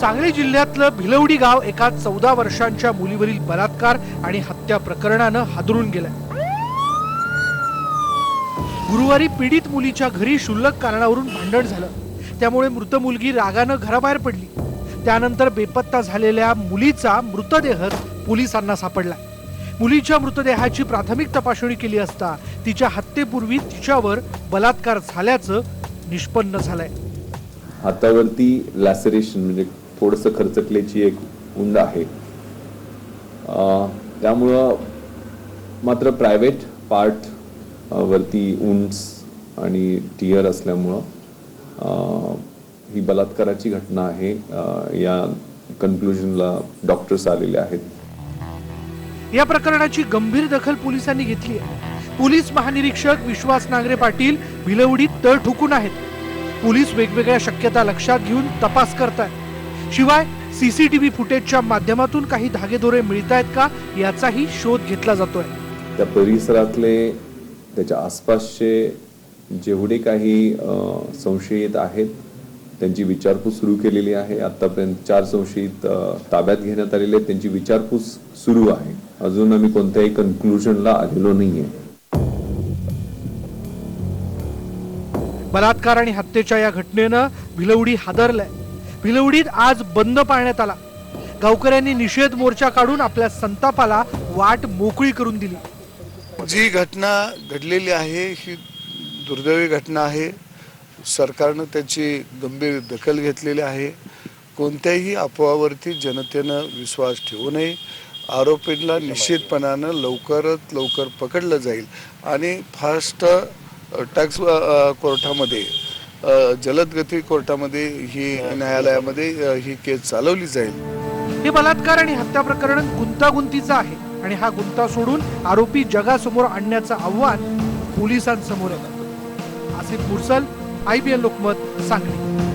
सांगली जिल्ह्यातलं भिलवडी गाव एका 14 वर्षांच्या मुलीवरील बलात्कार आणि हत्या प्रकरणानं हादरून गेलंय। गुरुवारी पीडित मुलीच्या घरी क्षुल्लक कारणावरून भांडण झालं, त्यामुळे मृत मुलगी रागानं घराबाहेर पडली। त्यानंतर बेपत्ता झालेल्या मुलीचा मृतदेह पोलिसांना सापडला। मुलीच्या मृतदेहाची प्राथमिक तपासणी केली असता तिच्या हत्येपूर्वी तिच्यावर बलात्कार झाल्याचं निष्पन्न झालंय। हातावरती लॅसरेशन म्हणजे थोडंसं खरचटल्याची एक उंड आहे, त्यामुळं मात्र प्रायव्हेट पार्ट वरती उंच आणि टियर असल्यामुळं ही बलात्काराची घटना आहे, या कन्क्लुजनला डॉक्टर्स आलेले आहेत। या प्रकरणाची गंभीर दखल पोलिसांनी घेतली आहे। पोलीस महानिरीक्षक विश्वास नांगरे पाटील भिलवडीत तळ ठोकून आहेत। पोलीस वेगवेगळ्या शक्यता लक्षात घेऊन तपास करतायत। शिवाय सीसीटीव्ही फुटेजच्या माध्यमातून काही धागेदोरे मिळतायत का याचाही शोध घेतला जातोय। त्या परिसरातले त्याच्या आसपासचे जेवढे काही संशयित आहेत त्यांची विचारपूस सुरू केलेली आहे। आतापर्यंत 4 संशयित ताब्यात घेण्यात आलेले आहेत, त्यांची विचारपूस सुरू आहे। अजून आम्ही कोणत्याही कन्क्लुजनला आलेलो नाहीये। बलात्कार आणि हत्येच्या या घटनेनं भिलवडी हादरलंय। भिलवडीत आज बंद पाळण्यात आला। गावकऱ्यांनी निषेध मोर्चा काढून आपल्या संतापाला वाट मोकळी करून दिली। जी घटना घडलेली आहे ही दुर्दैवी घटना आहे। सरकारनं त्याची गंभीर दखल घेतलेली आहे। कोणत्याही अफवावरती जनतेनं विश्वास ठेवू नये। आरोपींना निश्चितपणानं लवकरात लवकर पकडलं जाईल आणि फास्ट टॅक्स कोर्टामध्ये जलदगती कोर्टामध्ये ही न्यायालयामध्ये ही केस चालवली जाईल। हे बलात्कार आणि हत्या प्रकरण गुंतागुंतीचं आहे आणि हा गुंता सोडून आरोपी जगासमोर आणण्याचं आव्हान पोलिसांसमोर आहे। आसिफ मुरसल, IBN लोकमत, सांगली।